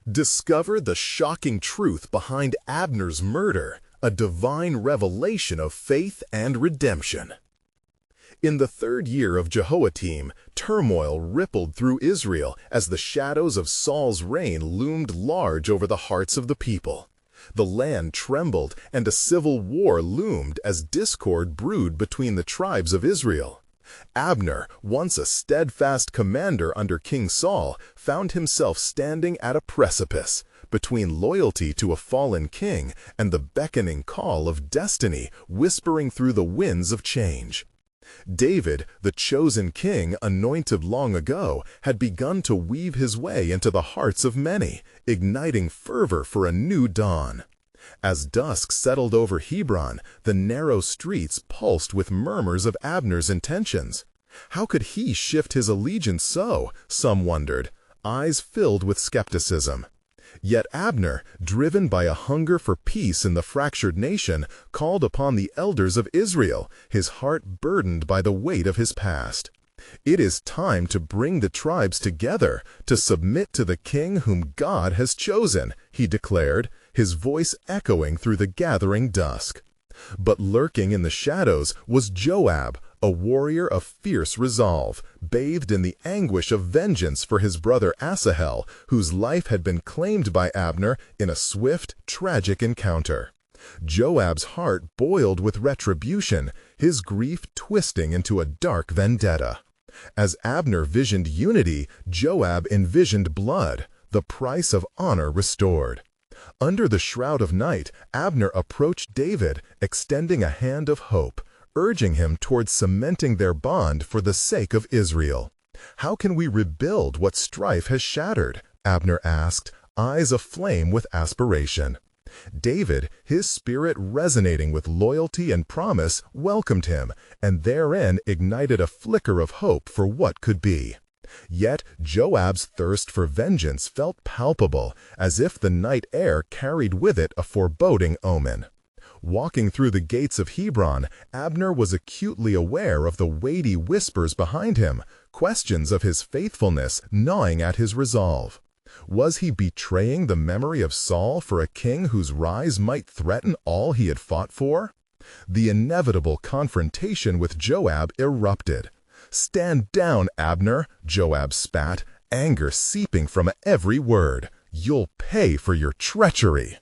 Discover the shocking truth behind Abner's murder, a divine revelation of faith and redemption. In the third year of Jehoiakim, turmoil rippled through Israel as the shadows of Saul's reign loomed large over the hearts of the people. The land trembled, and a civil war loomed as discord brewed between the tribes of Israel. Abner, once a steadfast commander under King Saul, found himself standing at a precipice, between loyalty to a fallen king and the beckoning call of destiny whispering through the winds of change. David, the chosen king anointed long ago, had begun to weave his way into the hearts of many, igniting fervor for a new dawn. As dusk settled over Hebron, the narrow streets pulsed with murmurs of Abner's intentions. How could he shift his allegiance so, some wondered, eyes filled with skepticism. Yet Abner, driven by a hunger for peace in the fractured nation, called upon the elders of Israel, his heart burdened by the weight of his past. It is time to bring the tribes together, to submit to the king whom God has chosen, he declared, his voice echoing through the gathering dusk. But lurking in the shadows was Joab, a warrior of fierce resolve, bathed in the anguish of vengeance for his brother Asahel, whose life had been claimed by Abner in a swift, tragic encounter. Joab's heart boiled with retribution, his grief twisting into a dark vendetta. As Abner visioned unity, Joab envisioned blood, the price of honor restored. Under the shroud of night, Abner approached David, extending a hand of hope, urging him towards cementing their bond for the sake of Israel. "How can we rebuild what strife has shattered?" Abner asked, eyes aflame with aspiration. David, his spirit resonating with loyalty and promise, welcomed him, and therein ignited a flicker of hope for what could be. Yet Joab's thirst for vengeance felt palpable, as if the night air carried with it a foreboding omen. Walking through the gates of Hebron, Abner was acutely aware of the weighty whispers behind him, questions of his faithfulness gnawing at his resolve. Was he betraying the memory of Saul for a king whose rise might threaten all he had fought for? The inevitable confrontation with Joab erupted. "Stand down, Abner," Joab spat, anger seeping from every word. "You'll pay for your treachery."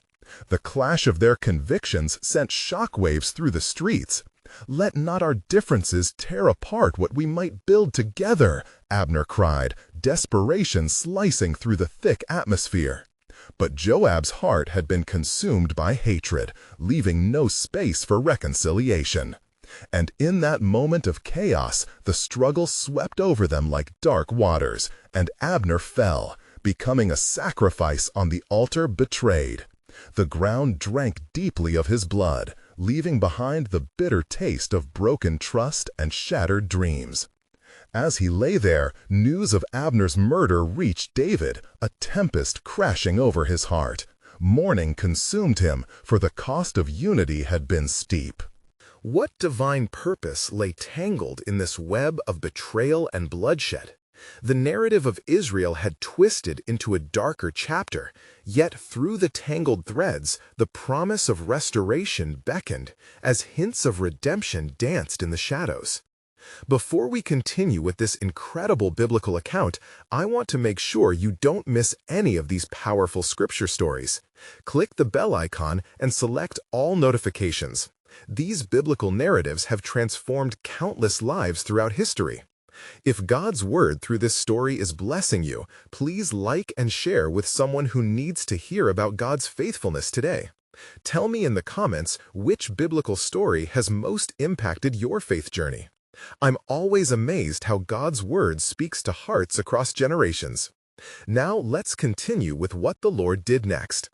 The clash of their convictions sent shockwaves through the streets. "Let not our differences tear apart what we might build together," Abner cried, desperation slicing through the thick atmosphere. But Joab's heart had been consumed by hatred, leaving no space for reconciliation. And in that moment of chaos, the struggle swept over them like dark waters, and Abner fell, becoming a sacrifice on the altar betrayed. The ground drank deeply of his blood, leaving behind the bitter taste of broken trust and shattered dreams. As he lay there, news of Abner's murder reached David, a tempest crashing over his heart. Mourning consumed him, for the cost of unity had been steep. What divine purpose lay tangled in this web of betrayal and bloodshed? The narrative of Israel had twisted into a darker chapter, yet through the tangled threads, the promise of restoration beckoned, as hints of redemption danced in the shadows. Before we continue with this incredible biblical account, I want to make sure you don't miss any of these powerful scripture stories. Click the bell icon and select all notifications. These biblical narratives have transformed countless lives throughout history. If God's word through this story is blessing you, please like and share with someone who needs to hear about God's faithfulness today. Tell me in the comments which biblical story has most impacted your faith journey. I'm always amazed how God's word speaks to hearts across generations. Now let's continue with what the Lord did next.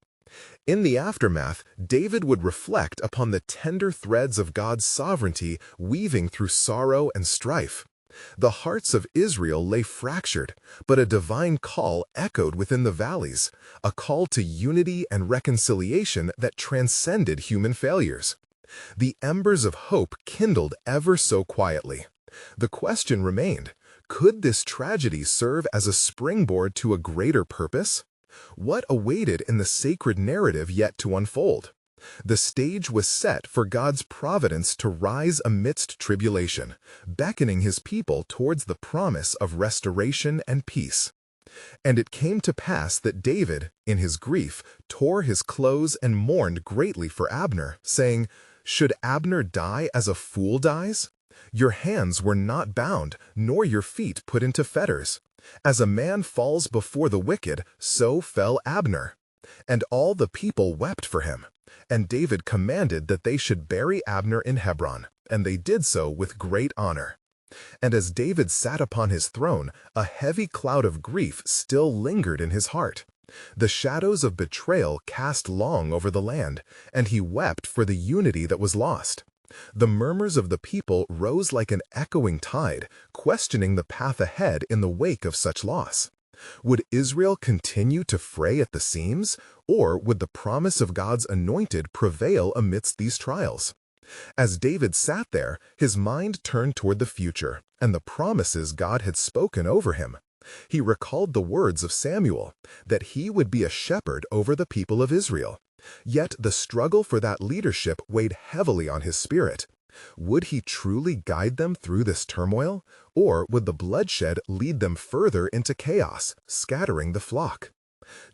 In the aftermath, David would reflect upon the tender threads of God's sovereignty weaving through sorrow and strife. The hearts of Israel lay fractured, but a divine call echoed within the valleys, a call to unity and reconciliation that transcended human failures. The embers of hope kindled ever so quietly. The question remained, could this tragedy serve as a springboard to a greater purpose? What awaited in the sacred narrative yet to unfold? The stage was set for God's providence to rise amidst tribulation, beckoning his people towards the promise of restoration and peace. And it came to pass that David, in his grief, tore his clothes and mourned greatly for Abner, saying, "Should Abner die as a fool dies? Your hands were not bound, nor your feet put into fetters. As a man falls before the wicked, so fell Abner." And all the people wept for him. And David commanded that they should bury Abner in Hebron, and they did so with great honor. And as David sat upon his throne, a heavy cloud of grief still lingered in his heart. The shadows of betrayal cast long over the land, and he wept for the unity that was lost. The murmurs of the people rose like an echoing tide, questioning the path ahead in the wake of such loss. Would Israel continue to fray at the seams, or would the promise of God's anointed prevail amidst these trials? As David sat there, his mind turned toward the future and the promises God had spoken over him. He recalled the words of Samuel, that he would be a shepherd over the people of Israel. Yet the struggle for that leadership weighed heavily on his spirit. Would he truly guide them through this turmoil, or would the bloodshed lead them further into chaos, scattering the flock?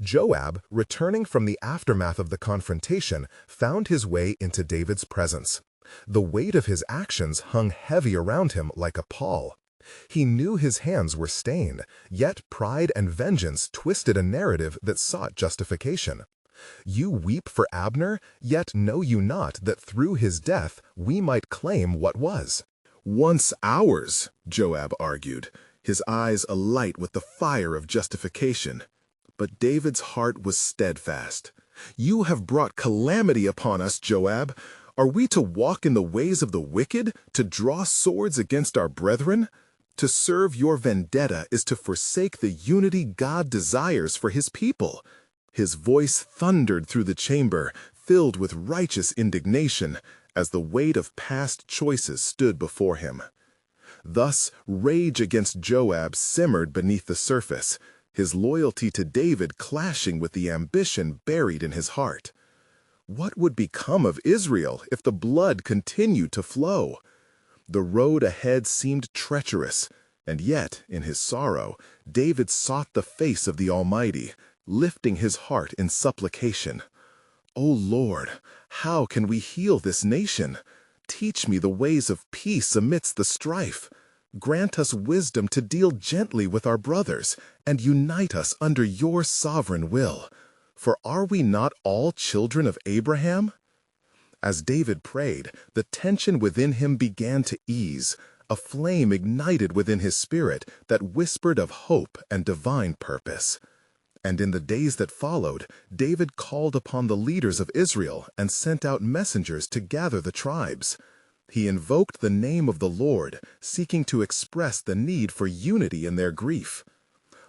Joab, returning from the aftermath of the confrontation, found his way into David's presence. The weight of his actions hung heavy around him like a pall. He knew his hands were stained, yet pride and vengeance twisted a narrative that sought justification. "You weep for Abner, yet know you not that through his death we might claim what was." "Once ours," Joab argued, his eyes alight with the fire of justification. But David's heart was steadfast. "You have brought calamity upon us, Joab. Are we to walk in the ways of the wicked, to draw swords against our brethren? To serve your vendetta is to forsake the unity God desires for his people." His voice thundered through the chamber, filled with righteous indignation, as the weight of past choices stood before him. Thus, rage against Joab simmered beneath the surface, his loyalty to David clashing with the ambition buried in his heart. What would become of Israel if the blood continued to flow? The road ahead seemed treacherous, and yet, in his sorrow, David sought the face of the Almighty, lifting his heart in supplication. "O Lord, how can we heal this nation? Teach me the ways of peace amidst the strife. Grant us wisdom to deal gently with our brothers, and unite us under your sovereign will. For are we not all children of Abraham?" As David prayed, the tension within him began to ease. A flame ignited within his spirit that whispered of hope and divine purpose. And in the days that followed, David called upon the leaders of Israel and sent out messengers to gather the tribes. He invoked the name of the Lord, seeking to express the need for unity in their grief.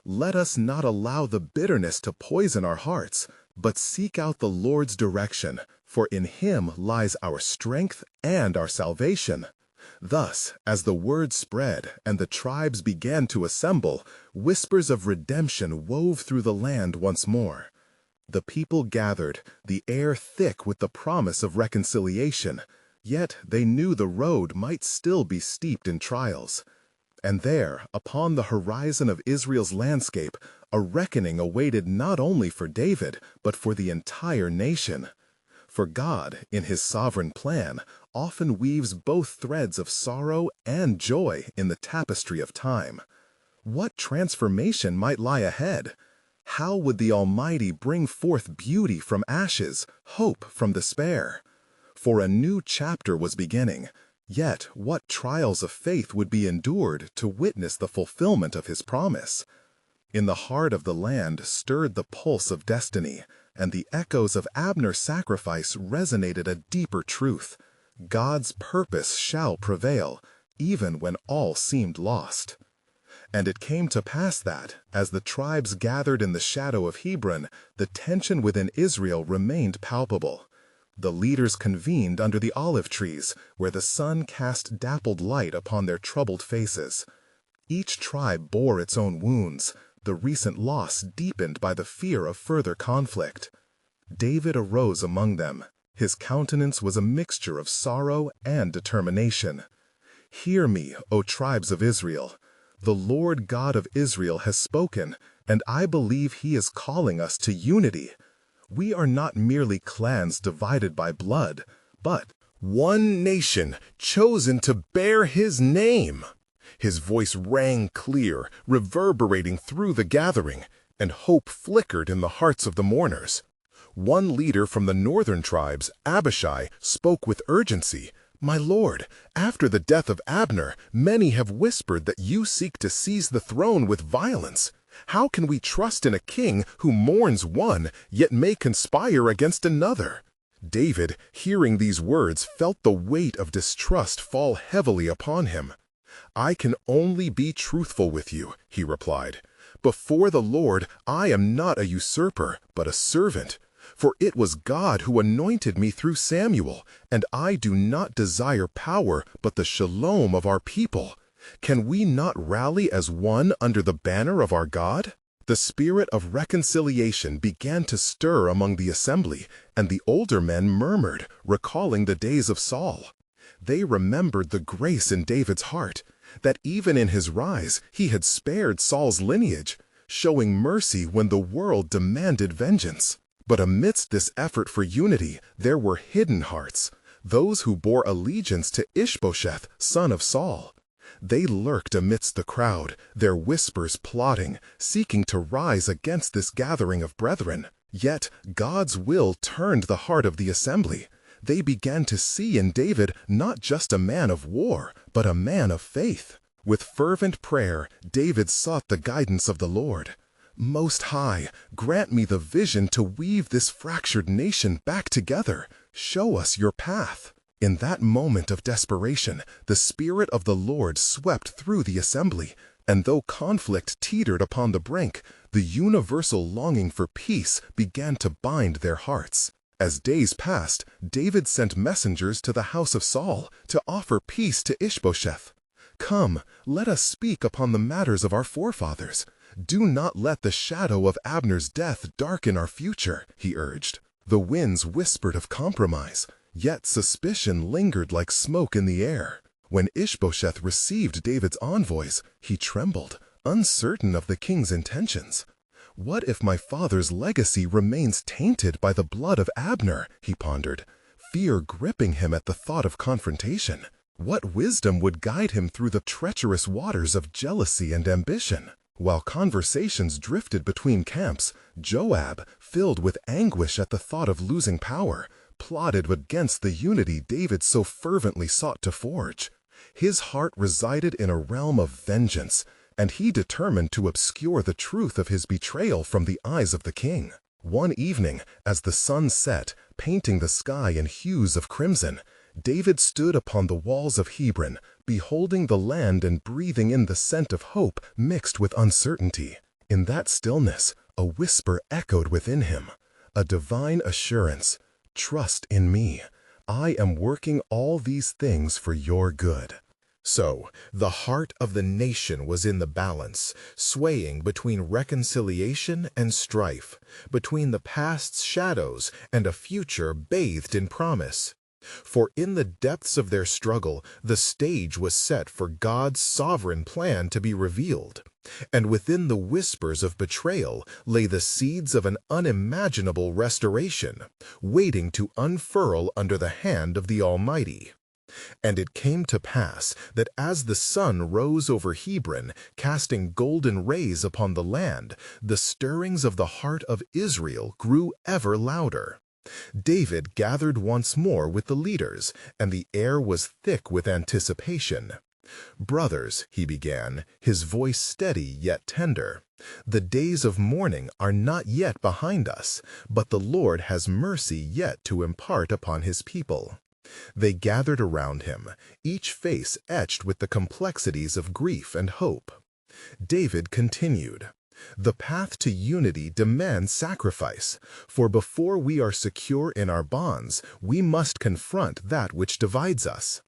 "Let us not allow the bitterness to poison our hearts, but seek out the Lord's direction, for in him lies our strength and our salvation." Thus, as the word spread and the tribes began to assemble, whispers of redemption wove through the land once more. The people gathered, the air thick with the promise of reconciliation, yet they knew the road might still be steeped in trials. And there, upon the horizon of Israel's landscape, a reckoning awaited not only for David, but for the entire nation. For God, in his sovereign plan, often weaves both threads of sorrow and joy in the tapestry of time. What transformation might lie ahead? How would the Almighty bring forth beauty from ashes, hope from despair? For a new chapter was beginning, yet what trials of faith would be endured to witness the fulfillment of his promise? In the heart of the land stirred the pulse of destiny, and the echoes of Abner's sacrifice resonated a deeper truth. God's purpose shall prevail, even when all seemed lost. And it came to pass that, as the tribes gathered in the shadow of Hebron, the tension within Israel remained palpable. The leaders convened under the olive trees, where the sun cast dappled light upon their troubled faces. Each tribe bore its own wounds, the recent loss deepened by the fear of further conflict. David arose among them. His countenance was a mixture of sorrow and determination. "Hear me, O tribes of Israel. The Lord God of Israel has spoken, and I believe he is calling us to unity. We are not merely clans divided by blood, but one nation chosen to bear his name." His voice rang clear, reverberating through the gathering, and hope flickered in the hearts of the mourners. One leader from the northern tribes, Abishai, spoke with urgency. "My lord, after the death of Abner, many have whispered that you seek to seize the throne with violence. How can we trust in a king who mourns one, yet may conspire against another?" David, hearing these words, felt the weight of distrust fall heavily upon him. "I can only be truthful with you," he replied. "Before the Lord, I am not a usurper, but a servant. For it was God who anointed me through Samuel, and I do not desire power, but the shalom of our people. Can we not rally as one under the banner of our God?" The spirit of reconciliation began to stir among the assembly, and the older men murmured, recalling the days of Saul. They remembered the grace in David's heart, that even in his rise he had spared Saul's lineage, showing mercy when the world demanded vengeance. But amidst this effort for unity, there were hidden hearts, those who bore allegiance to Ishbosheth, son of Saul. They lurked amidst the crowd, their whispers plotting, seeking to rise against this gathering of brethren. Yet God's will turned the heart of the assembly. They began to see in David not just a man of war, but a man of faith. With fervent prayer, David sought the guidance of the Lord. "Most High, grant me the vision to weave this fractured nation back together. Show us your path." In that moment of desperation, the Spirit of the Lord swept through the assembly, and though conflict teetered upon the brink, the universal longing for peace began to bind their hearts. As days passed, David sent messengers to the house of Saul to offer peace to Ishbosheth. "Come, let us speak upon the matters of our forefathers. Do not let the shadow of Abner's death darken our future," he urged. The winds whispered of compromise, yet suspicion lingered like smoke in the air. When Ishbosheth received David's envoys, he trembled, uncertain of the king's intentions. "What if my father's legacy remains tainted by the blood of Abner?" he pondered, fear gripping him at the thought of confrontation. What wisdom would guide him through the treacherous waters of jealousy and ambition? While conversations drifted between camps, Joab, filled with anguish at the thought of losing power, plotted against the unity David so fervently sought to forge. His heart resided in a realm of vengeance, and he determined to obscure the truth of his betrayal from the eyes of the king. One evening, as the sun set, painting the sky in hues of crimson, David stood upon the walls of Hebron, beholding the land and breathing in the scent of hope mixed with uncertainty. In that stillness, a whisper echoed within him, a divine assurance, "Trust in me. I am working all these things for your good." So, the heart of the nation was in the balance, swaying between reconciliation and strife, between the past's shadows and a future bathed in promise. For in the depths of their struggle, the stage was set for God's sovereign plan to be revealed, and within the whispers of betrayal lay the seeds of an unimaginable restoration, waiting to unfurl under the hand of the Almighty. And it came to pass that as the sun rose over Hebron, casting golden rays upon the land, the stirrings of the heart of Israel grew ever louder. David gathered once more with the leaders, and the air was thick with anticipation. "Brothers," he began, his voice steady yet tender, "the days of mourning are not yet behind us, but the Lord has mercy yet to impart upon his people." They gathered around him, each face etched with the complexities of grief and hope. David continued, "The path to unity demands sacrifice, for before we are secure in our bonds, we must confront that which divides us.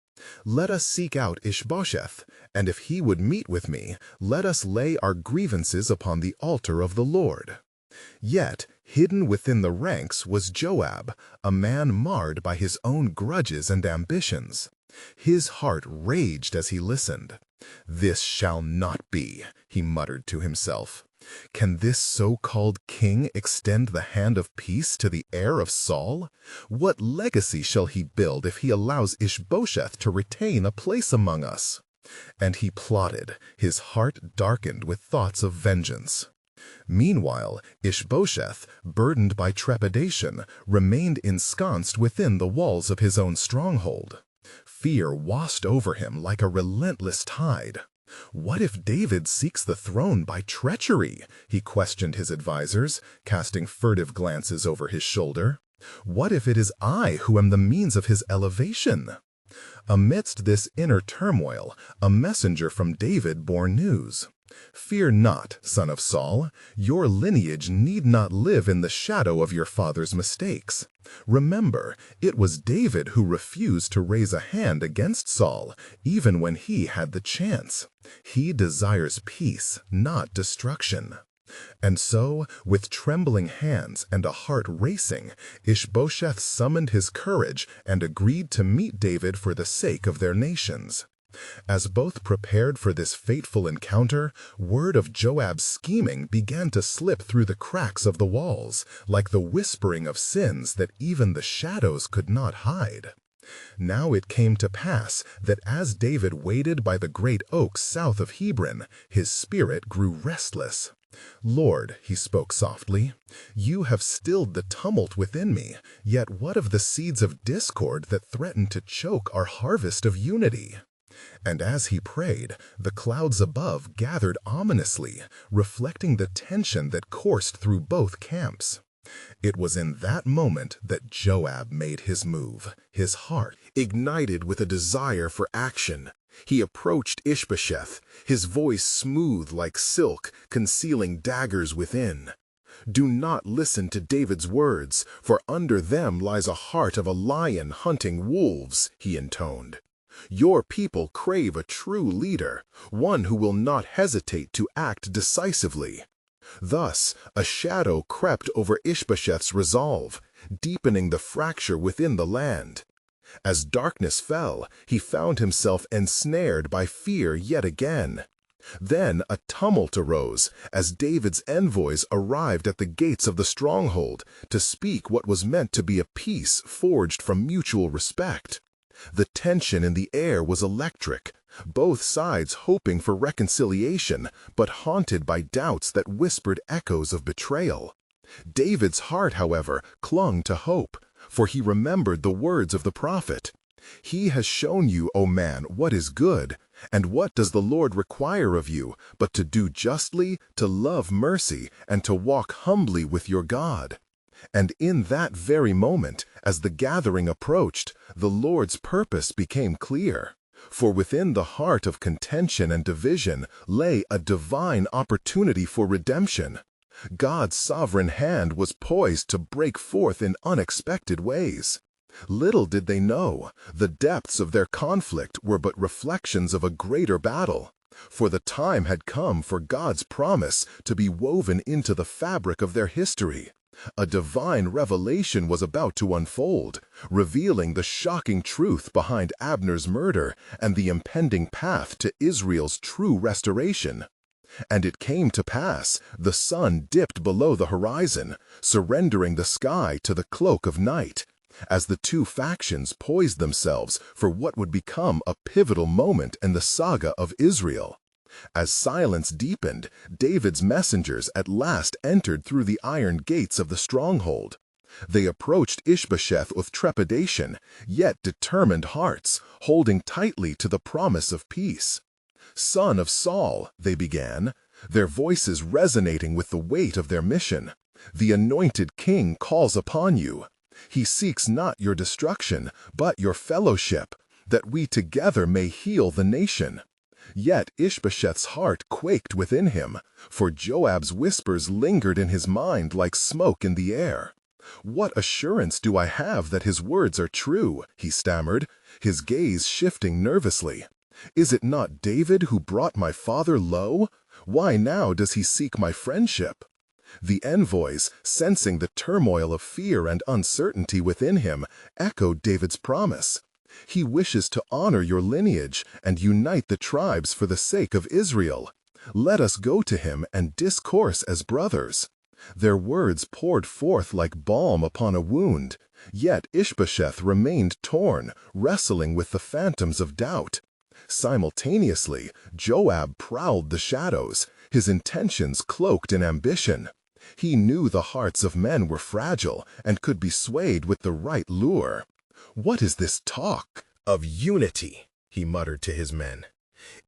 Let us seek out Ishbosheth, and if he would meet with me, let us lay our grievances upon the altar of the Lord." Yet, hidden within the ranks was Joab, a man marred by his own grudges and ambitions. His heart raged as he listened. "This shall not be," he muttered to himself. "Can this so-called king extend the hand of peace to the heir of Saul? What legacy shall he build if he allows Ishbosheth to retain a place among us?" And he plotted, his heart darkened with thoughts of vengeance. Meanwhile, Ishbosheth, burdened by trepidation, remained ensconced within the walls of his own stronghold. Fear washed over him like a relentless tide. "What if David seeks the throne by treachery?" he questioned his advisers, casting furtive glances over his shoulder. "What if it is I who am the means of his elevation?" Amidst this inner turmoil, a messenger from David bore news. "Fear not, son of Saul. Your lineage need not live in the shadow of your father's mistakes. Remember, it was David who refused to raise a hand against Saul, even when he had the chance. He desires peace, not destruction." And so, with trembling hands and a heart racing, Ishbosheth summoned his courage and agreed to meet David for the sake of their nations. As both prepared for this fateful encounter, word of Joab's scheming began to slip through the cracks of the walls, like the whispering of sins that even the shadows could not hide. Now it came to pass that as David waited by the great oaks south of Hebron, his spirit grew restless. "Lord," he spoke softly, "you have stilled the tumult within me, yet what of the seeds of discord that threaten to choke our harvest of unity?" And as he prayed, the clouds above gathered ominously, reflecting the tension that coursed through both camps. It was in that moment that Joab made his move, his heart ignited with a desire for action. He approached Ishbosheth, his voice smooth like silk, concealing daggers within. "Do not listen to David's words, for under them lies a heart of a lion hunting wolves," he intoned. "Your people crave a true leader, one who will not hesitate to act decisively." Thus, a shadow crept over Ishbosheth's resolve, deepening the fracture within the land. As darkness fell, he found himself ensnared by fear yet again. Then a tumult arose as David's envoys arrived at the gates of the stronghold to speak what was meant to be a peace forged from mutual respect. The tension in the air was electric, both sides hoping for reconciliation, but haunted by doubts that whispered echoes of betrayal. David's heart, however, clung to hope, for he remembered the words of the prophet. "He has shown you, O man, what is good, and what does the Lord require of you, but to do justly, to love mercy, and to walk humbly with your God." And in that very moment, as the gathering approached, the Lord's purpose became clear. For within the heart of contention and division lay a divine opportunity for redemption. God's sovereign hand was poised to break forth in unexpected ways. Little did they know, the depths of their conflict were but reflections of a greater battle. For the time had come for God's promise to be woven into the fabric of their history. A divine revelation was about to unfold, revealing the shocking truth behind Abner's murder and the impending path to Israel's true restoration. And it came to pass, the sun dipped below the horizon, surrendering the sky to the cloak of night, as the two factions poised themselves for what would become a pivotal moment in the saga of Israel. As silence deepened, David's messengers at last entered through the iron gates of the stronghold. They approached Ishbosheth with trepidation, yet determined hearts, holding tightly to the promise of peace. "Son of Saul," they began, their voices resonating with the weight of their mission, "the anointed king calls upon you. He seeks not your destruction, but your fellowship, that we together may heal the nation." Yet Ishbosheth's heart quaked within him, for Joab's whispers lingered in his mind like smoke in the air. "What assurance do I have that his words are true?" he stammered, his gaze shifting nervously. "Is it not David who brought my father low? Why now does he seek my friendship?" The envoys, sensing the turmoil of fear and uncertainty within him, echoed David's promise. "He wishes to honor your lineage and unite the tribes for the sake of Israel. Let us go to him and discourse as brothers." Their words poured forth like balm upon a wound, yet Ishbosheth remained torn, wrestling with the phantoms of doubt. Simultaneously, Joab prowled the shadows, his intentions cloaked in ambition. He knew the hearts of men were fragile and could be swayed with the right lure. "What is this talk Of unity," he muttered to his men.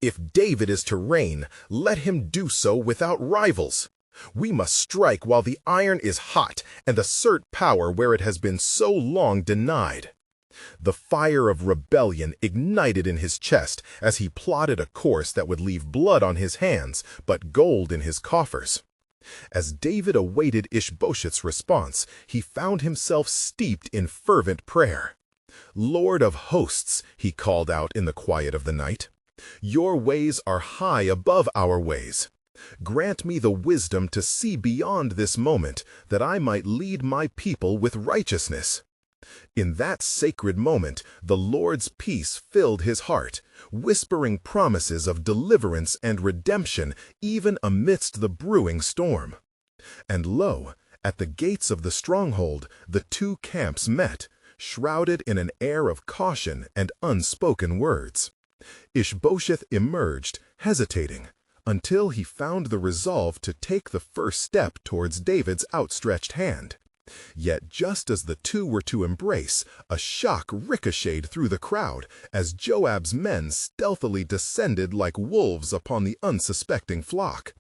"If David is to reign, let him do so without rivals. We must strike while the iron is hot and assert power where it has been so long denied." The fire of rebellion ignited in his chest as he plotted a course that would leave blood on his hands, but gold in his coffers. As David awaited Ishbosheth's response, he found himself steeped in fervent prayer. "Lord of hosts," he called out in the quiet of the night, "your ways are high above our ways. Grant me the wisdom to see beyond this moment, that I might lead my people with righteousness." In that sacred moment, the Lord's peace filled his heart, whispering promises of deliverance and redemption even amidst the brewing storm. And lo, at the gates of the stronghold, the two camps met, shrouded in an air of caution and unspoken words. Ishbosheth emerged, hesitating, until he found the resolve to take the first step towards David's outstretched hand. Yet just as the two were to embrace, a shock ricocheted through the crowd as Joab's men stealthily descended like wolves upon the unsuspecting flock.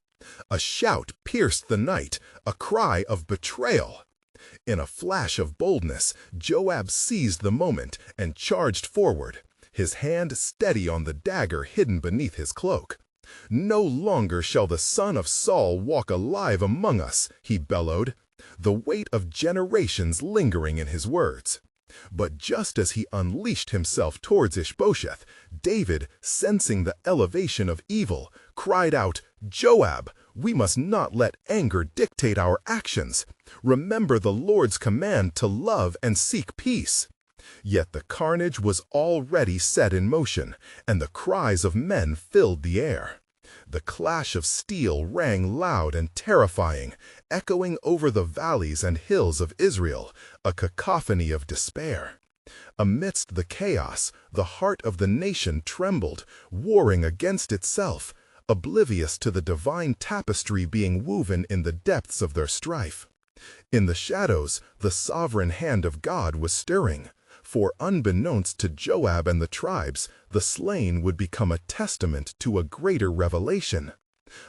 A shout pierced the night, a cry of betrayal. In a flash of boldness, Joab seized the moment and charged forward, his hand steady on the dagger hidden beneath his cloak. "No longer shall the son of Saul walk alive among us," he bellowed, the weight of generations lingering in his words. But just as he unleashed himself towards Ishbosheth, David, sensing the elevation of evil, cried out, "Joab, we must not let anger dictate our actions. Remember the Lord's command to love and seek peace." Yet the carnage was already set in motion, and the cries of men filled the air. The clash of steel rang loud and terrifying, echoing over the valleys and hills of Israel, a cacophony of despair. Amidst the chaos, the heart of the nation trembled, warring against itself, oblivious to the divine tapestry being woven in the depths of their strife. In the shadows, the sovereign hand of God was stirring, for unbeknownst to Joab and the tribes, the slain would become a testament to a greater revelation.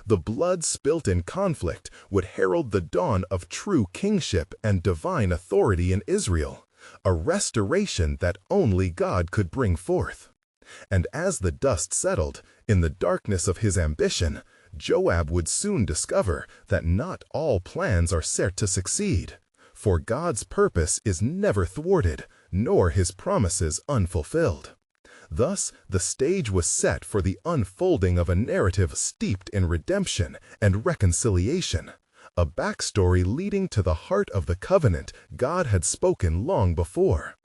The blood spilt in conflict would herald the dawn of true kingship and divine authority in Israel, a restoration that only God could bring forth. And as the dust settled, in the darkness of his ambition, Joab would soon discover that not all plans are set to succeed, for God's purpose is never thwarted, nor his promises unfulfilled. Thus, the stage was set for the unfolding of a narrative steeped in redemption and reconciliation, a backstory leading to the heart of the covenant God had spoken long before.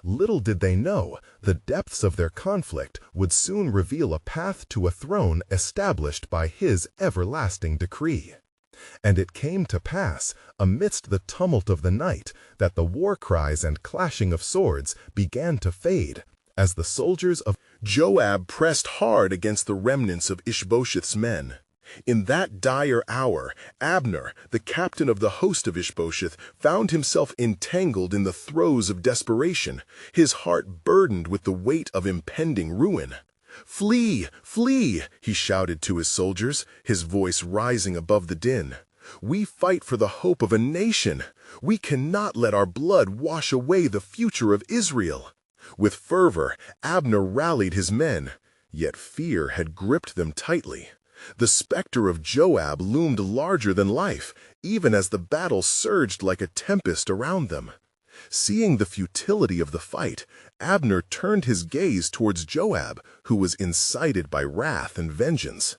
Little did they know, the depths of their conflict would soon reveal a path to a throne established by his everlasting decree. And it came to pass, amidst the tumult of the night, that the war cries and clashing of swords began to fade, as the soldiers of Joab pressed hard against the remnants of Ishbosheth's men. In that dire hour, Abner, the captain of the host of Ishbosheth, found himself entangled in the throes of desperation, his heart burdened with the weight of impending ruin. "Flee! Flee!" he shouted to his soldiers, his voice rising above the din. "We fight for the hope of a nation. We cannot let our blood wash away the future of Israel." With fervor, Abner rallied his men, yet fear had gripped them tightly. The specter of Joab loomed larger than life, even as the battle surged like a tempest around them. Seeing the futility of the fight, Abner turned his gaze towards Joab, who was incited by wrath and vengeance.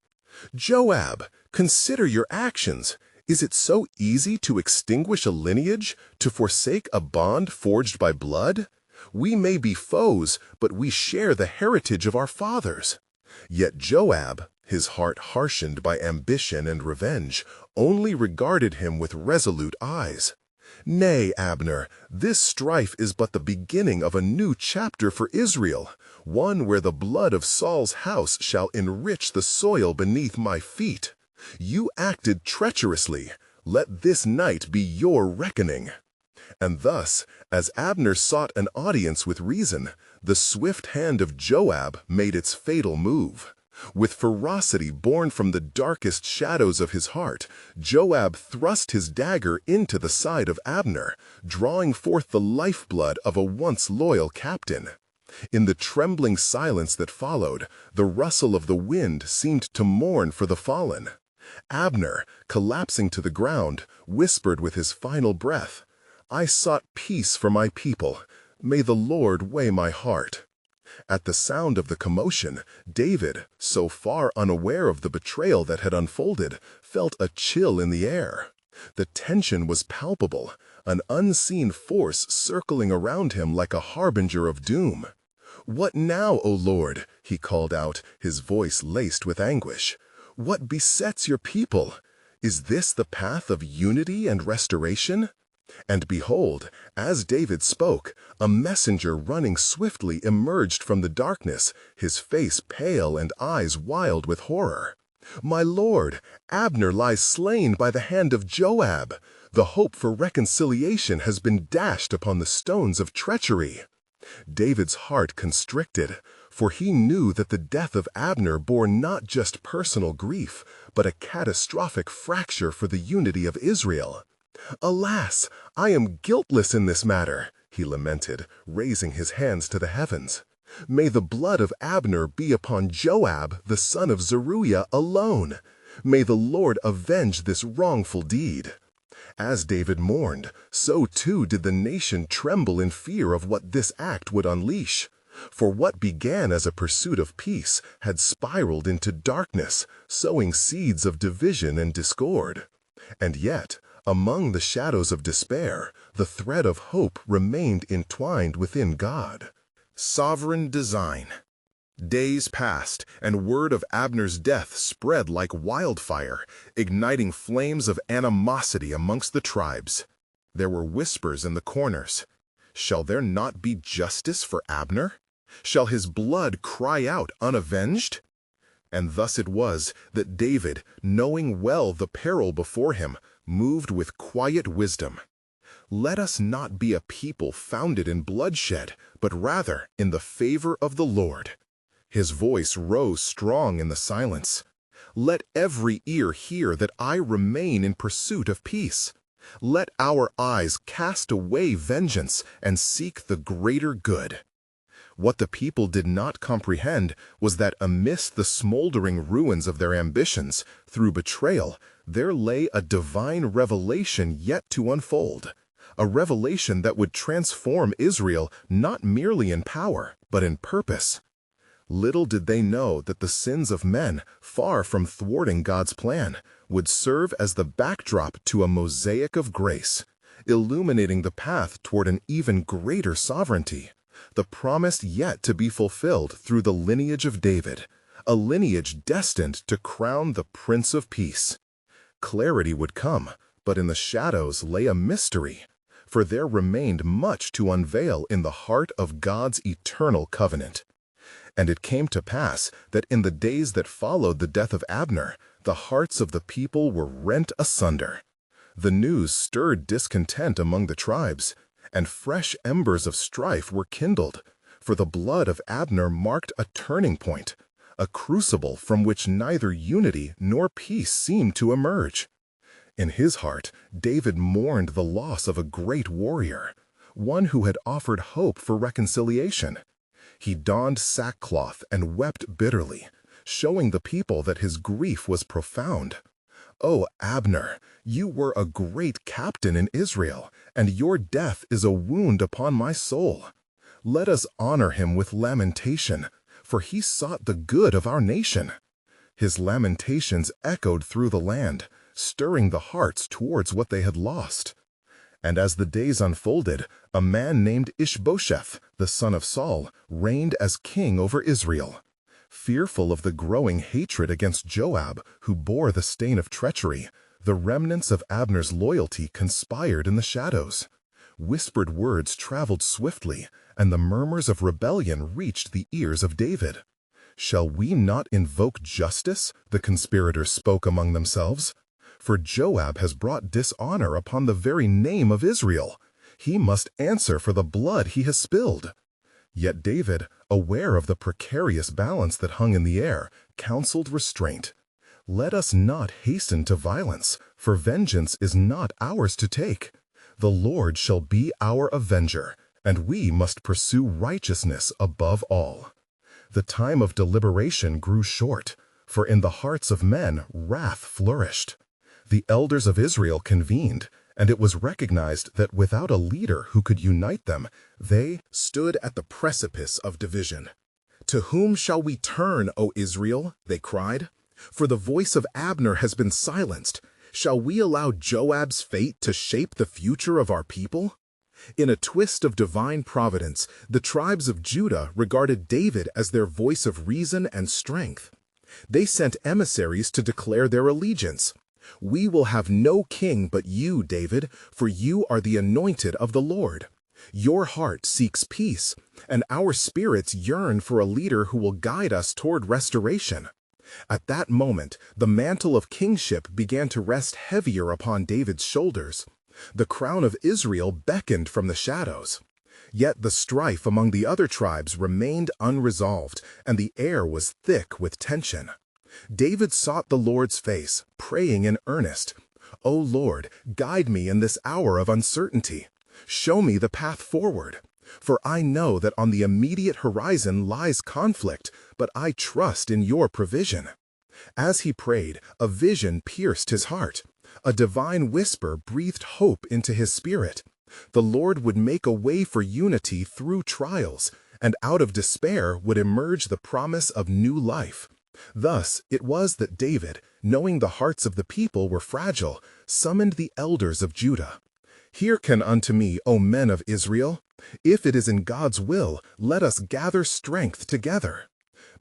"Joab, consider your actions. Is it so easy to extinguish a lineage, to forsake a bond forged by blood? We may be foes, but we share the heritage of our fathers." Yet Joab, his heart harshened by ambition and revenge, only regarded him with resolute eyes. "Nay, Abner, this strife is but the beginning of a new chapter for Israel, one where the blood of Saul's house shall enrich the soil beneath my feet. You acted treacherously. Let this night be your reckoning." And thus, as Abner sought an audience with reason, the swift hand of Joab made its fatal move. With ferocity born from the darkest shadows of his heart, Joab thrust his dagger into the side of Abner, drawing forth the lifeblood of a once loyal captain. In the trembling silence that followed, the rustle of the wind seemed to mourn for the fallen. Abner, collapsing to the ground, whispered with his final breath, "I sought peace for my people. May the Lord weigh my heart." At the sound of the commotion, David, so far unaware of the betrayal that had unfolded, felt a chill in the air. The tension was palpable, an unseen force circling around him like a harbinger of doom. "What now, O Lord?" he called out, his voice laced with anguish. "What besets your people? Is this the path of unity and restoration?" And behold, as David spoke, a messenger running swiftly emerged from the darkness, his face pale and eyes wild with horror. "My lord, Abner lies slain by the hand of Joab. The hope for reconciliation has been dashed upon the stones of treachery." David's heart constricted, for he knew that the death of Abner bore not just personal grief, but a catastrophic fracture for the unity of Israel. "Alas, I am guiltless in this matter," he lamented, raising his hands to the heavens. "May the blood of Abner be upon Joab, the son of Zeruiah, alone. May the Lord avenge this wrongful deed." As David mourned, so too did the nation tremble in fear of what this act would unleash. For what began as a pursuit of peace had spiraled into darkness, sowing seeds of division and discord. And yet, among the shadows of despair, the thread of hope remained entwined within God. Sovereign design. Days passed, and word of Abner's death spread like wildfire, igniting flames of animosity amongst the tribes. There were whispers in the corners. Shall there not be justice for Abner? Shall his blood cry out unavenged? And thus it was that David, knowing well the peril before him, moved with quiet wisdom. "Let us not be a people founded in bloodshed, but rather in the favor of the Lord." His voice rose strong in the silence. "Let every ear hear that I remain in pursuit of peace. Let our eyes cast away vengeance and seek the greater good." What the people did not comprehend was that amidst the smoldering ruins of their ambitions, through betrayal, there lay a divine revelation yet to unfold, a revelation that would transform Israel not merely in power, but in purpose. Little did they know that the sins of men, far from thwarting God's plan, would serve as the backdrop to a mosaic of grace, illuminating the path toward an even greater sovereignty, the promise yet to be fulfilled through the lineage of David, a lineage destined to crown the Prince of Peace. Clarity would come, but in the shadows lay a mystery, for there remained much to unveil in the heart of God's eternal covenant. And it came to pass that in the days that followed the death of Abner, the hearts of the people were rent asunder. The news stirred discontent among the tribes, and fresh embers of strife were kindled, for the blood of Abner marked a turning point, a crucible from which neither unity nor peace seemed to emerge. In his heart, David mourned the loss of a great warrior, one who had offered hope for reconciliation. He donned sackcloth and wept bitterly, showing the people that his grief was profound. "O Abner, you were a great captain in Israel, and your death is a wound upon my soul. Let us honor him with lamentation, for he sought the good of our nation." His lamentations echoed through the land, stirring the hearts towards what they had lost. And as the days unfolded, a man named Ishbosheth, the son of Saul, reigned as king over Israel. Fearful of the growing hatred against Joab, who bore the stain of treachery, the remnants of Abner's loyalty conspired in the shadows. Whispered words traveled swiftly, and the murmurs of rebellion reached the ears of David. "Shall we not invoke justice?" the conspirators spoke among themselves. "For Joab has brought dishonor upon the very name of Israel. He must answer for the blood he has spilled." Yet David, aware of the precarious balance that hung in the air, counseled restraint. "Let us not hasten to violence, for vengeance is not ours to take. The Lord shall be our avenger, and we must pursue righteousness above all." The time of deliberation grew short, for in the hearts of men wrath flourished. The elders of Israel convened, and it was recognized that without a leader who could unite them, they stood at the precipice of division. "To whom shall we turn, O Israel?" they cried. "For the voice of Abner has been silenced. Shall we allow Joab's fate to shape the future of our people?" In a twist of divine providence, the tribes of Judah regarded David as their voice of reason and strength. They sent emissaries to declare their allegiance. "We will have no king but you, David, for you are the anointed of the Lord. Your heart seeks peace, and our spirits yearn for a leader who will guide us toward restoration." At that moment, the mantle of kingship began to rest heavier upon David's shoulders. The crown of Israel beckoned from the shadows. Yet the strife among the other tribes remained unresolved, and the air was thick with tension. David sought the Lord's face, praying in earnest, "O Lord, guide me in this hour of uncertainty. Show me the path forward. For I know that on the immediate horizon lies conflict, but I trust in your provision." As he prayed, a vision pierced his heart. A divine whisper breathed hope into his spirit. The Lord would make a way for unity through trials, and out of despair would emerge the promise of new life. Thus it was that David, knowing the hearts of the people were fragile, summoned the elders of Judah. "Hearken unto me, O men of Israel. If it is in God's will, let us gather strength together."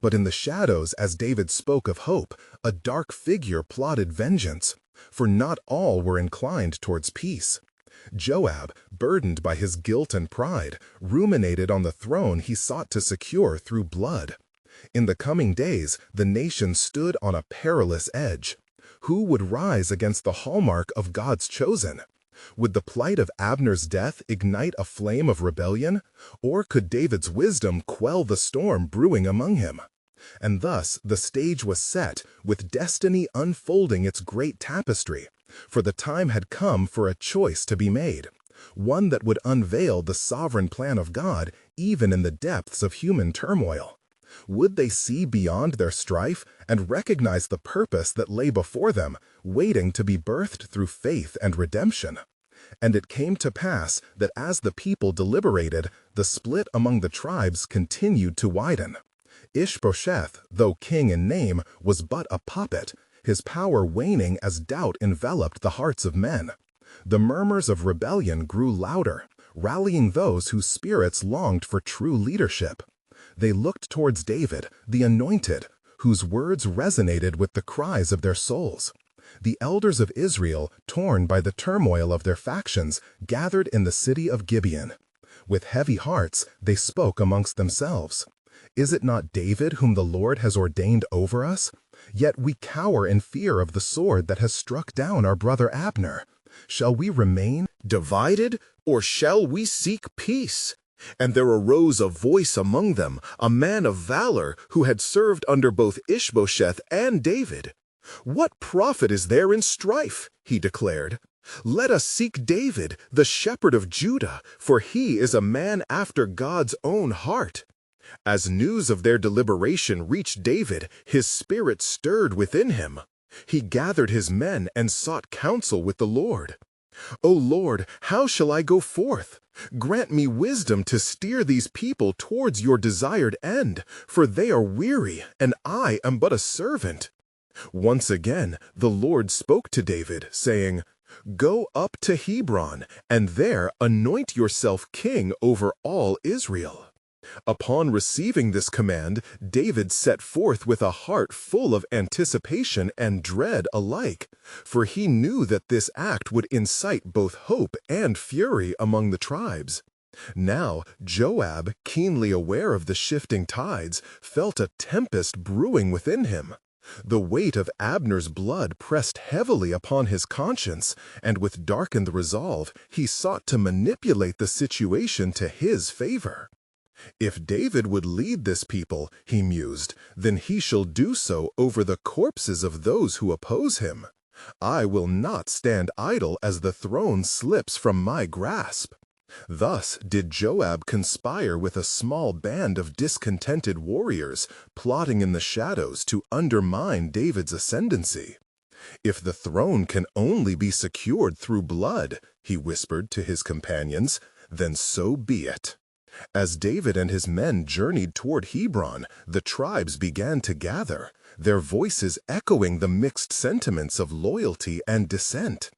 But in the shadows, as David spoke of hope, a dark figure plotted vengeance, for not all were inclined towards peace. Joab, burdened by his guilt and pride, ruminated on the throne he sought to secure through blood. In the coming days, the nation stood on a perilous edge. Who would rise against the hallmark of God's chosen? Would the plight of Abner's death ignite a flame of rebellion, or could David's wisdom quell the storm brewing among him? And thus the stage was set, with destiny unfolding its great tapestry, for the time had come for a choice to be made, one that would unveil the sovereign plan of God even in the depths of human turmoil. Would they see beyond their strife and recognize the purpose that lay before them, waiting to be birthed through faith and redemption? And it came to pass that as the people deliberated, the split among the tribes continued to widen. Ishbosheth, though king in name, was but a puppet, his power waning as doubt enveloped the hearts of men. The murmurs of rebellion grew louder, rallying those whose spirits longed for true leadership. They looked towards David, the anointed, whose words resonated with the cries of their souls. The elders of Israel, torn by the turmoil of their factions, gathered in the city of Gibeon. With heavy hearts, they spoke amongst themselves. "Is it not David whom the Lord has ordained over us? Yet we cower in fear of the sword that has struck down our brother Abner. Shall we remain divided, or shall we seek peace?" And there arose a voice among them, a man of valor who had served under both Ishbosheth and David. "What profit is there in strife?" he declared. "Let us seek David, the shepherd of Judah, for he is a man after God's own heart." As news of their deliberation reached David, his spirit stirred within him. He gathered his men and sought counsel with the Lord. "O Lord, how shall I go forth? Grant me wisdom to steer these people towards your desired end, for they are weary, and I am but a servant." Once again, the Lord spoke to David, saying, "Go up to Hebron, and there anoint yourself king over all Israel." Upon receiving this command, David set forth with a heart full of anticipation and dread alike, for he knew that this act would incite both hope and fury among the tribes. Now, Joab, keenly aware of the shifting tides, felt a tempest brewing within him. The weight of Abner's blood pressed heavily upon his conscience, and with darkened resolve, he sought to manipulate the situation to his favor. If David would lead this people, he mused, then he shall do so over the corpses of those who oppose him. I will not stand idle as the throne slips from my grasp. Thus did Joab conspire with a small band of discontented warriors, plotting in the shadows to undermine David's ascendancy. "If the throne can only be secured through blood," he whispered to his companions, "then so be it." As David and his men journeyed toward Hebron, the tribes began to gather, their voices echoing the mixed sentiments of loyalty and dissent.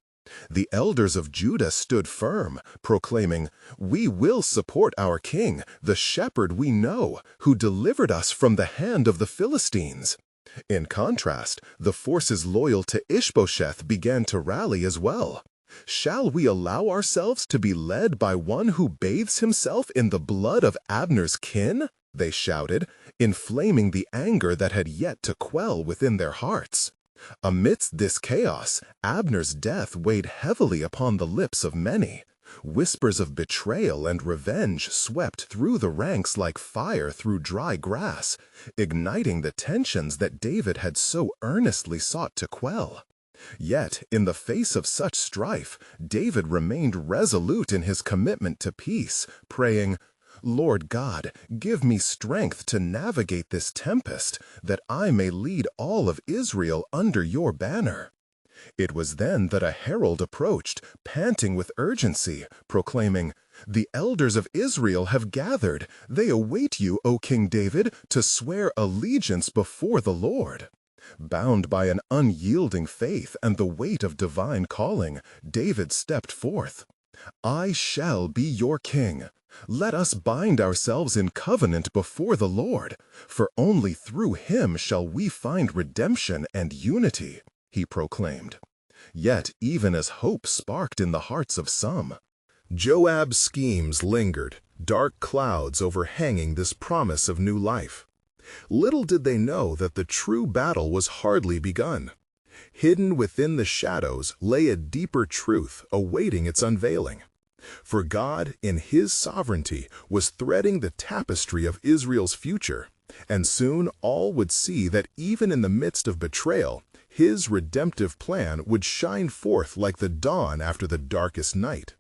The elders of Judah stood firm, proclaiming, "We will support our king, the shepherd we know, who delivered us from the hand of the Philistines." In contrast, the forces loyal to Ishbosheth began to rally as well. "Shall we allow ourselves to be led by one who bathes himself in the blood of Abner's kin?" they shouted, inflaming the anger that had yet to quell within their hearts. Amidst this chaos, Abner's death weighed heavily upon the lips of many. Whispers of betrayal and revenge swept through the ranks like fire through dry grass, igniting the tensions that David had so earnestly sought to quell. Yet, in the face of such strife, David remained resolute in his commitment to peace, praying, "Lord God, give me strength to navigate this tempest, that I may lead all of Israel under your banner." It was then that a herald approached, panting with urgency, proclaiming, "The elders of Israel have gathered. They await you, O King David, to swear allegiance before the Lord." Bound by an unyielding faith and the weight of divine calling, David stepped forth. "I shall be your king. Let us bind ourselves in covenant before the Lord, for only through him shall we find redemption and unity," he proclaimed. Yet even as hope sparked in the hearts of some, Joab's schemes lingered, dark clouds overhanging this promise of new life. Little did they know that the true battle was hardly begun. Hidden within the shadows lay a deeper truth awaiting its unveiling. For God, in his sovereignty, was threading the tapestry of Israel's future, and soon all would see that even in the midst of betrayal, his redemptive plan would shine forth like the dawn after the darkest night.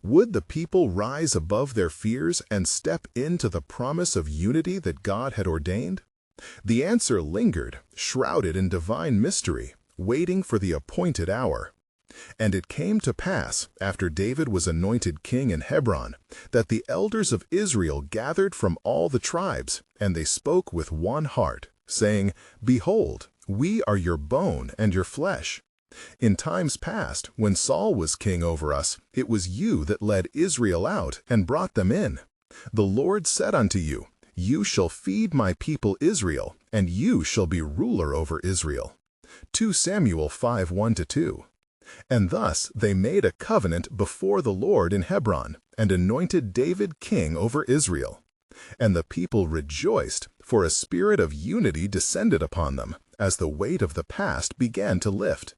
Would the people rise above their fears and step into the promise of unity that God had ordained? The answer lingered, shrouded in divine mystery, waiting for the appointed hour. And it came to pass, after David was anointed king in Hebron, that the elders of Israel gathered from all the tribes, and they spoke with one heart, saying, "Behold, we are your bone and your flesh. In times past, when Saul was king over us, it was you that led Israel out and brought them in. The Lord said unto you, You shall feed my people Israel, and you shall be ruler over Israel." 2 Samuel 5:1-2. And thus they made a covenant before the Lord in Hebron, and anointed David king over Israel. And the people rejoiced, for a spirit of unity descended upon them, as the weight of the past began to lift.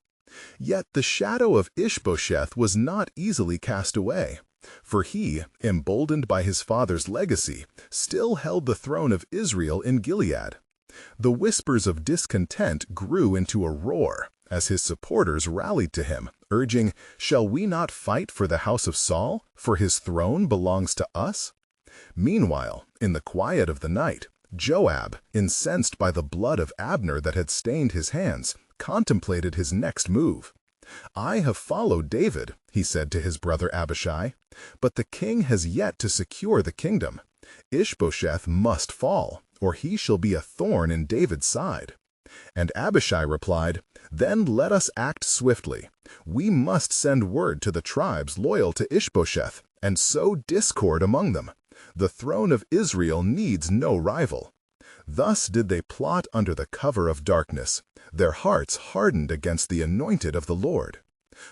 Yet the shadow of Ishbosheth was not easily cast away, for he, emboldened by his father's legacy, still held the throne of Israel in Gilead. The whispers of discontent grew into a roar, as his supporters rallied to him, urging, "Shall we not fight for the house of Saul, for his throne belongs to us?" Meanwhile, in the quiet of the night, Joab, incensed by the blood of Abner that had stained his hands, contemplated his next move. "I have followed David," he said to his brother Abishai, "but the king has yet to secure the kingdom. Ishbosheth must fall, or he shall be a thorn in David's side." And Abishai replied, "Then let us act swiftly. We must send word to the tribes loyal to Ishbosheth, and sow discord among them. The throne of Israel needs no rival." Thus did they plot under the cover of darkness, their hearts hardened against the anointed of the Lord.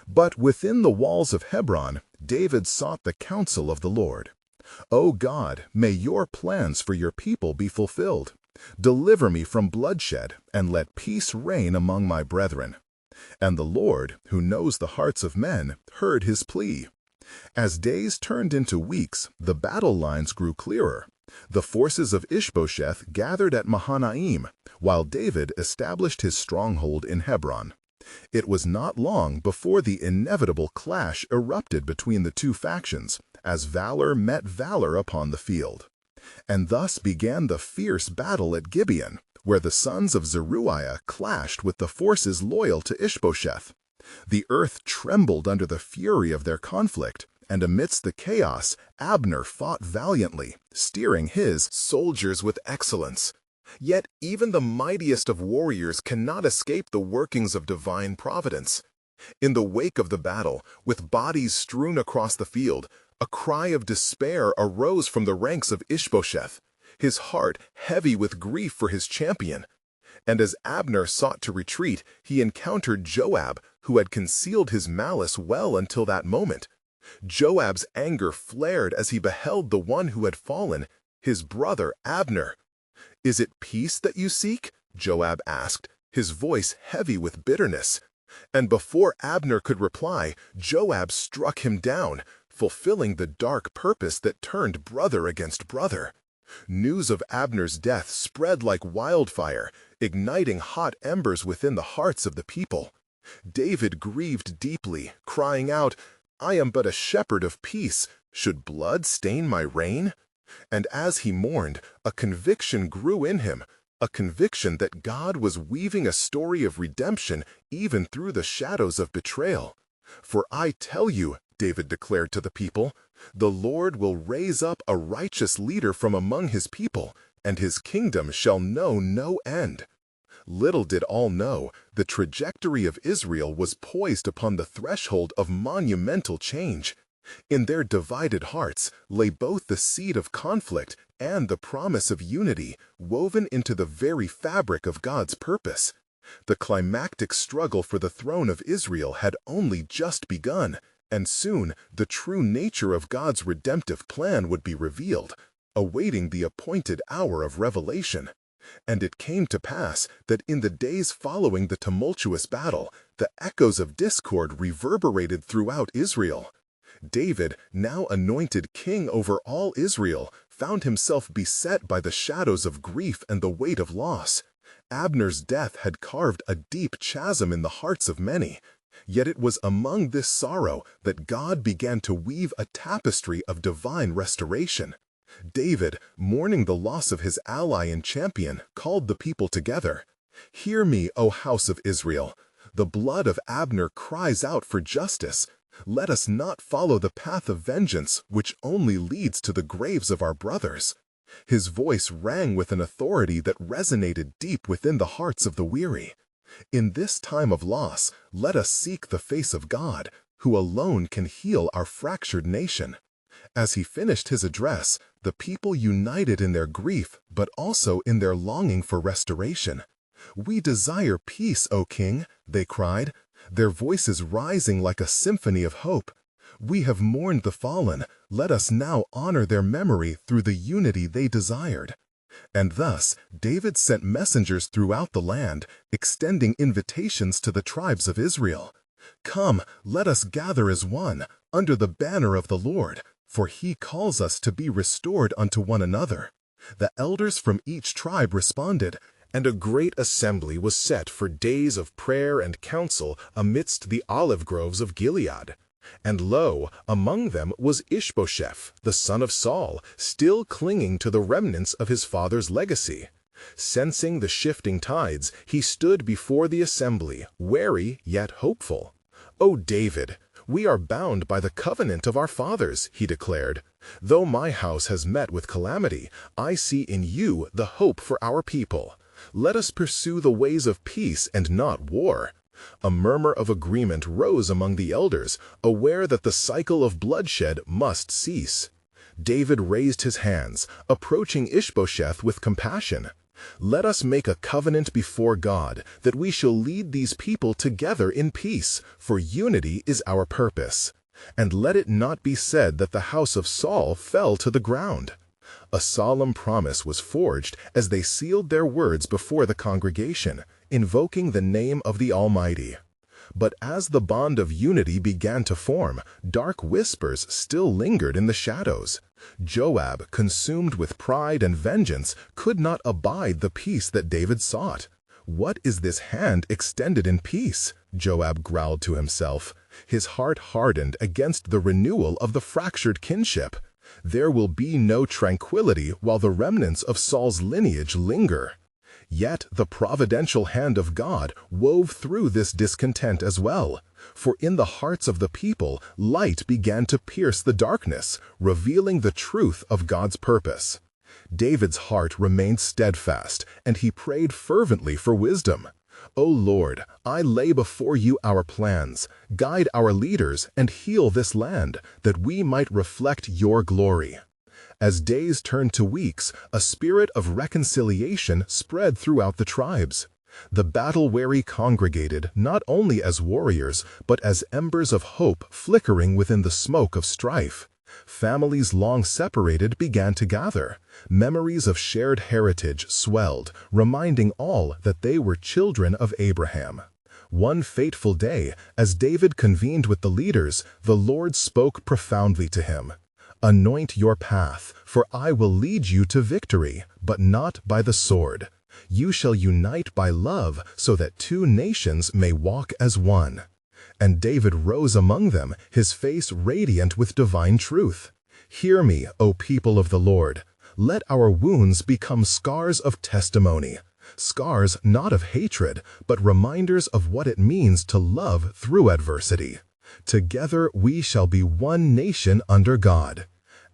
But within the walls of Hebron, David sought the counsel of the Lord. "O God, may your plans for your people be fulfilled. Deliver me from bloodshed, and let peace reign among my brethren." And the Lord, who knows the hearts of men, heard his plea. As days turned into weeks, the battle lines grew clearer. The forces of Ishbosheth gathered at Mahanaim, while David established his stronghold in Hebron. It was not long before the inevitable clash erupted between the two factions, as valor met valor upon the field. And thus began the fierce battle at Gibeon, where the sons of Zeruiah clashed with the forces loyal to Ishbosheth. The earth trembled under the fury of their conflict, and amidst the chaos, Abner fought valiantly, steering his soldiers with excellence. Yet even the mightiest of warriors cannot escape the workings of divine providence. In the wake of the battle, with bodies strewn across the field, a cry of despair arose from the ranks of Ishbosheth, his heart heavy with grief for his champion. And as Abner sought to retreat, he encountered Joab, who had concealed his malice well until that moment. Joab's anger flared as he beheld the one who had fallen, his brother Abner. "Is it peace that you seek?" Joab asked, his voice heavy with bitterness. And before Abner could reply, Joab struck him down, fulfilling the dark purpose that turned brother against brother. News of Abner's death spread like wildfire, igniting hot embers within the hearts of the people. David grieved deeply, crying out, "I am but a shepherd of peace. Should blood stain my reign?" And as he mourned, a conviction grew in him, a conviction that God was weaving a story of redemption even through the shadows of betrayal. "For I tell you," David declared to the people, "the Lord will raise up a righteous leader from among his people, and his kingdom shall know no end." Little did all know, the trajectory of Israel was poised upon the threshold of monumental change. In their divided hearts lay both the seed of conflict and the promise of unity, woven into the very fabric of God's purpose. The climactic struggle for the throne of Israel had only just begun, and soon the true nature of God's redemptive plan would be revealed, awaiting the appointed hour of revelation. And it came to pass that in the days following the tumultuous battle, the echoes of discord reverberated throughout Israel. David, now anointed king over all Israel, found himself beset by the shadows of grief and the weight of loss. Abner's death had carved a deep chasm in the hearts of many. Yet it was among this sorrow that God began to weave a tapestry of divine restoration. David, mourning the loss of his ally and champion, called the people together. "Hear me, O house of Israel. The blood of Abner cries out for justice. Let us not follow the path of vengeance, which only leads to the graves of our brothers." His voice rang with an authority that resonated deep within the hearts of the weary. In this time of loss, let us seek the face of God, who alone can heal our fractured nation. As he finished his address, the people united in their grief, but also in their longing for restoration. "We desire peace, O King," they cried, their voices rising like a symphony of hope. "We have mourned the fallen. Let us now honor their memory through the unity they desired." And thus, David sent messengers throughout the land, extending invitations to the tribes of Israel. "Come, let us gather as one, under the banner of the Lord, for he calls us to be restored unto one another." The elders from each tribe responded, and a great assembly was set for days of prayer and counsel amidst the olive groves of Gilead. And lo, among them was Ishbosheth, the son of Saul, still clinging to the remnants of his father's legacy. Sensing the shifting tides, he stood before the assembly, wary yet hopeful. "O David, we are bound by the covenant of our fathers," he declared. "Though my house has met with calamity, I see in you the hope for our people. Let us pursue the ways of peace and not war." A murmur of agreement rose among the elders, aware that the cycle of bloodshed must cease. David raised his hands, approaching Ishbosheth with compassion. "Let us make a covenant before God, that we shall lead these people together in peace, for unity is our purpose. And let it not be said that the house of Saul fell to the ground." A solemn promise was forged as they sealed their words before the congregation, invoking the name of the Almighty. But as the bond of unity began to form, dark whispers still lingered in the shadows. Joab, consumed with pride and vengeance, could not abide the peace that David sought. "What is this hand extended in peace?" Joab growled to himself. His heart hardened against the renewal of the fractured kinship. There will be no tranquility while the remnants of Saul's lineage linger. Yet the providential hand of God wove through this discontent as well, for in the hearts of the people light began to pierce the darkness, revealing the truth of God's purpose. David's heart remained steadfast, and he prayed fervently for wisdom. "O Lord, I lay before you our plans. Guide our leaders and heal this land, that we might reflect your glory." As days turned to weeks, a spirit of reconciliation spread throughout the tribes. The battle-weary congregated not only as warriors, but as embers of hope flickering within the smoke of strife. Families long separated began to gather. Memories of shared heritage swelled, reminding all that they were children of Abraham. One fateful day, as David convened with the leaders, the Lord spoke profoundly to him. "Anoint your path, for I will lead you to victory, but not by the sword. You shall unite by love, so that two nations may walk as one." And David rose among them, his face radiant with divine truth. "Hear me, O people of the Lord. Let our wounds become scars of testimony. Scars not of hatred, but reminders of what it means to love through adversity. Together we shall be one nation under God."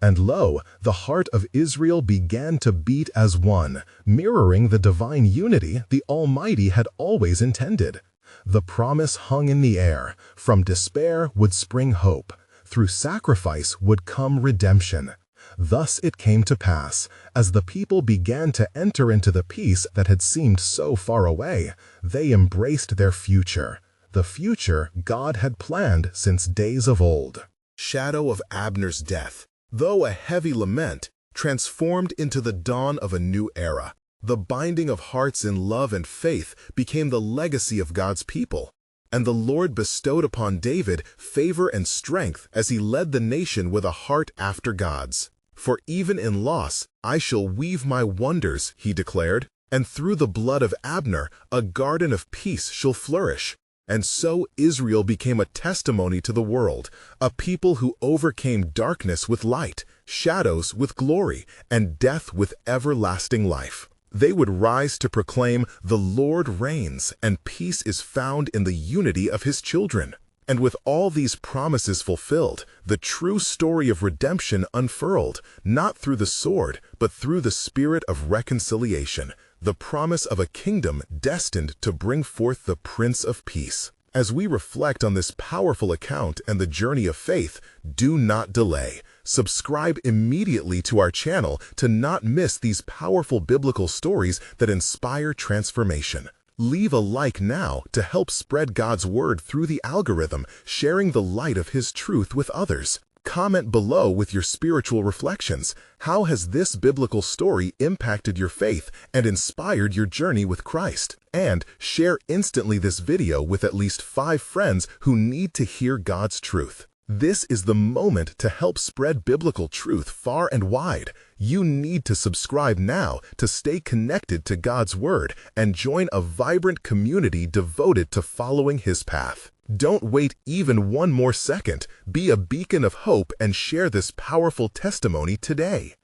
And lo, the heart of Israel began to beat as one, mirroring the divine unity the Almighty had always intended. The promise hung in the air. From despair would spring hope. Through sacrifice would come redemption. Thus it came to pass, as the people began to enter into the peace that had seemed so far away, they embraced their future, the future God had planned since days of old. Shadow of Abner's death, though a heavy lament, transformed into the dawn of a new era. The binding of hearts in love and faith became the legacy of God's people. And the Lord bestowed upon David favor and strength as he led the nation with a heart after God's. "For even in loss I shall weave my wonders," he declared, "and through the blood of Abner a garden of peace shall flourish." And so Israel became a testimony to the world, a people who overcame darkness with light, shadows with glory, and death with everlasting life. They would rise to proclaim, "The Lord reigns, and peace is found in the unity of his children." And with all these promises fulfilled, the true story of redemption unfurled, not through the sword, but through the spirit of reconciliation, the promise of a kingdom destined to bring forth the Prince of Peace. As we reflect on this powerful account and the journey of faith, do not delay. Subscribe immediately to our channel to not miss these powerful biblical stories that inspire transformation. Leave a like now to help spread God's word through the algorithm, sharing the light of His truth with others. Comment below with your spiritual reflections. How has this biblical story impacted your faith and inspired your journey with Christ? And share instantly this video with at least 5 friends who need to hear God's truth. This is the moment to help spread biblical truth far and wide. You need to subscribe now to stay connected to God's Word and join a vibrant community devoted to following His path. Don't wait even one more second. Be a beacon of hope and share this powerful testimony today.